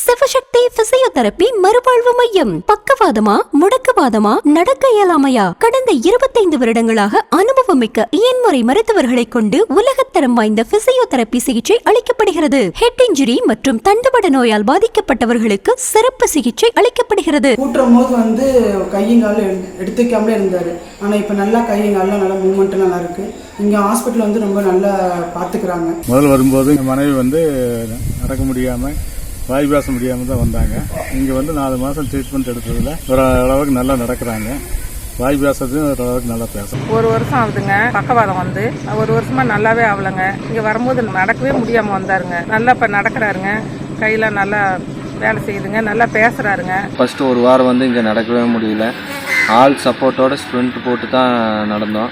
Sivasakthi physiotherapy மறுவாழ்வு மையம். பக்கவாதமா, முடக்குவாதமா, நடக்க இயலாமையா? கடந்த 25 வருடங்களாக அனுபவமிக்க இயன்முறை மருத்துவர்களை கொண்டு உலகத்தரம் வாய்ந்த பிசியோதெரபி சிகிச்சை அளிக்கப்படுகிறது. ஹெட் இன்ஜுரி மற்றும் தண்டுவட நோயால் பாதிக்கப்பட்டவர்களுக்கு சிறப்பு சிகிச்சை அளிக்கப்படுகிறது. கூட்டுற போது கையங்கால எடுத்துக்காமலே இருந்தாரு. ஆனா இப்ப நல்லா கையங்கால நல்ல மூவ்மெண்ட் நல்லா இருக்கு. இங்க ஹாஸ்பிட்டல் ரொம்ப நல்லா பாத்துக்கிறாங்க. முதல்ல வரும்போது மனைவி நடக்க முடியாம வாய் பேச முடியாமல் தான் வந்தாங்க. இங்கே 4 மாதம் ட்ரீட்மெண்ட் எடுத்ததில் ஒரு அளவுக்கு நல்லா நடக்கிறாங்க. வாய் பேசுறது ஒரு அளவுக்கு நல்லா பேசும். 1 வருஷம் ஆகுதுங்க. பக்கவாதம் 1 வருஷமா நல்லாவே ஆகலைங்க. இங்கே வரும்போது நடக்கவே முடியாமல் வந்தாருங்க. நல்லா இப்போ நடக்கிறாருங்க. கையில் நல்லா வேலை செய்யுதுங்க. நல்லா பேசுகிறாருங்க. ஃபஸ்ட்டு 1 வாரம் இங்கே நடக்கவே முடியல. ஆள் சப்போர்ட்டோட ஸ்ப்ரிண்ட் போட்டு தான் நடந்தோம்.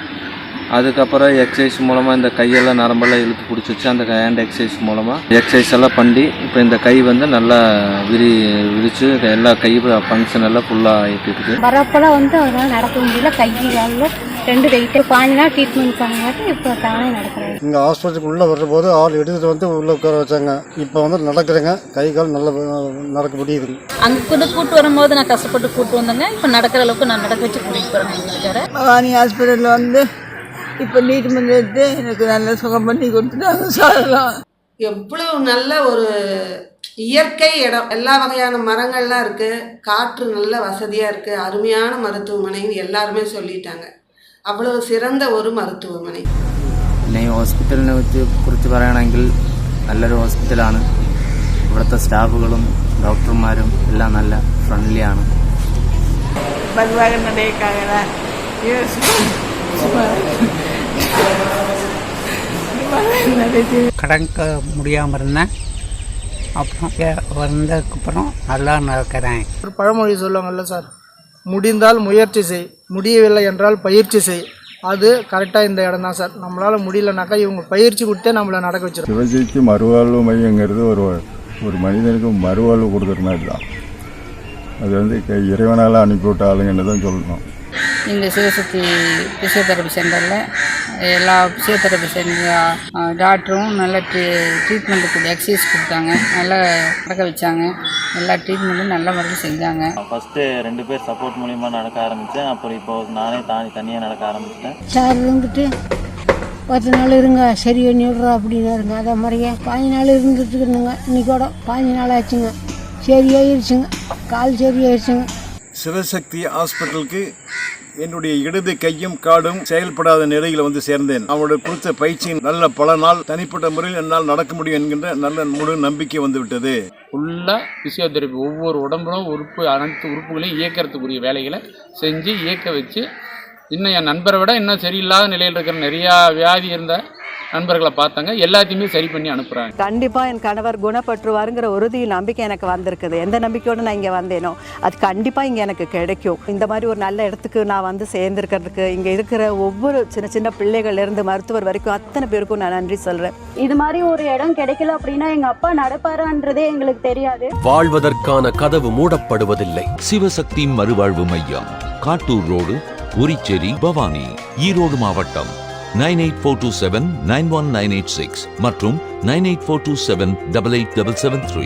அதுக்கப்புறம் எக்ஸசைஸ் மூலமாக இந்த கையெல்லாம் நரம்பெல்லாம் இழுத்து பிடிச்சிச்சு. அந்த ஹேண்ட் எக்ஸசைஸ் மூலமாக எக்ஸசைஸ் எல்லாம் பண்ணி இப்போ இந்த கை நல்லா விரிச்சு எல்லா கை ஃபங்க்ஷன் எல்லாம் ஃபுல்லாக ஆகிட்டு இருக்குது. வரப்பெல்லாம் அவரால் நடக்க முடியல. கை காலில் 2 கைட்டு 5 நாள் ட்ரீட்மெண்ட் பண்ணாங்க. இப்போ தானே நடக்கிறாங்க. இங்கே ஹாஸ்பிட்டலுக்கு உள்ளே வரும்போது ஆள் எடுத்துகிட்டு உள்ளே உட்கார வச்சாங்க. இப்போ நடக்கிறேங்க. கை கால் நல்லா நடக்க முடியுது. அங்கே கூட்டு வரும்போது நான் கஷ்டப்பட்டு கூட்டு வந்தேங்க. இப்போ நடக்கிற அளவுக்கு நான் நடக்க வச்சு கூட்டிகிட்டு போகிறேன். பவானி ஹாஸ்பிட்டலில் இப்போ ட்ரீட்மெண்ட் எடுத்து எனக்கு நல்ல சுகம் பண்ணி கொடுத்துட்டாங்க. சாரலாம் எவ்வளவு நல்ல ஒரு இயற்கை இடம். எல்லா வகையான மரங்கள்லாம் இருக்கு. காற்று நல்ல வசதியா இருக்கு. அருமையான மருத்துவமனைன்னு எல்லாருமே சொல்லிட்டாங்க. அவ்வளவு சிறந்த ஒரு മരുത്തുവമனை. ഹോസ്പിറ്റലിനെ കുറിച്ച് പറയുകയാണെങ്കിൽ നല്ലൊരു ഹോസ്പിറ്റലാണ്. ഇവിടുത്തെ സ്റ്റാഫുകളും ഡോക്ടർമാരും എല്ലാം നല്ല ഫ്രണ്ട്ലിയാണ്. கடக்க முடியாமல் இருந்தேன். அப்புறம் வந்ததுக்கப்புறம் நல்லா நடக்கிறேன். ஒரு பழமொழி சொல்லுவாங்கல்ல சார், முடிந்தால் முயற்சி செய், முடியவில்லை என்றால் பயிற்சி செய். அது கரெக்டாக இந்த இடம் தான் சார். நம்மளால் முடியலனாக்கா இவங்க பயிற்சி கொடுத்தே நம்மளை நடக்க வச்சிடும். சிவசக்தி மறுவாழ்வு மையங்கிறது ஒரு மனிதனுக்கு மறுவாழ்வு கொடுக்குற மாதிரி தான். அது இறைவனால் அனுப்பிவிட்ட ஆளுங்கன்னு தான் சொல்லணும். இந்த சிவசக்தி பிசியோதெரபி சென்டரில் எல்லா பிசியோதெரபி சென்டர் டாக்டரும் நல்ல ட்ரீட்மெண்ட் எக்ஸசைஸ் கொடுத்தாங்க. நல்லா நடக்க வச்சாங்க. எல்லா ட்ரீட்மெண்ட்டும் நல்ல முறையில் செஞ்சாங்க. ஃபஸ்ட்டு 2 பேர் சப்போர்ட் மூலிமா நடக்க ஆரம்பித்தேன். அப்புறம் இப்போ நானே தனியாக நடக்க ஆரம்பிச்சிட்டேன். சார் 10 நாள் இருங்க, சரி பண்ணி விட்றோம் அப்படின்னு இருங்க. அதே மாதிரியே 15 நாள் இருந்துட்டு இருந்துங்க. இன்னைக்கு கூட 15 நாள் ஆச்சுங்க. சரியாயிருச்சுங்க. கால் சரியாயிருச்சுங்க. சிவசக்தி ஹாஸ்பிட்டலுக்கு என்னுடைய இடது கையும் காடும் செயல்படாத நிலையில் சேர்ந்தேன். அவனுடைய கொடுத்த பயிற்சியின் நல்ல பல நாள் தனிப்பட்ட முறையில் என்னால் நடக்க முடியும் என்கின்ற நல்ல முழு நம்பிக்கை வந்துவிட்டது. ஃபுல்லாக பிசியோதெரபி ஒவ்வொரு உடம்புலும் அனைத்து உறுப்புகளையும் இயக்கிறதுக்குரிய வேலைகளை செஞ்சு இயக்க வச்சு, இன்னும் என் நண்பரை விட இன்னும் சரியில்லாத நிலையில் இருக்கிற நிறையா வியாதி இருந்த நண்பர்களை பார்த்தாங்க. எல்லாத்தையுமே சரி பண்ணி அனுப்புகிறாங்க. கண்டிப்பாக என் கணவர் குணப்பற்றுவாருங்கிற உறுதி நம்பிக்கை எனக்கு வந்திருக்குது. எந்த நம்பிக்கையோடு நான் இங்கே வந்தேனோ அது கண்டிப்பாக இங்கே எனக்கு கிடைக்கும். இந்த மாதிரி ஒரு நல்ல இடத்துக்கு நான் சேர்ந்துருக்கிறதுக்கு இங்கே இருக்கிற ஒவ்வொரு சின்ன பிள்ளைகள்லேருந்து மருத்துவர் வரைக்கும் அத்தனை பேருக்கும் நான் நன்றி சொல்கிறேன். இது மாதிரி ஒரு இடம் கிடைக்கல அப்படின்னா எங்கள் அப்பா நடப்பாரான்றதே எங்களுக்கு தெரியாது. வாழ்வதற்கான கதவு மூடப்படுவதில்லை. சிவசக்தி மறுவாழ்வு மையம், காட்டூர் ரோடு, உரிச்சேரி, பவானி, ஈரோடு மாவட்டம். 9842799196 மற்றும் 9842788773.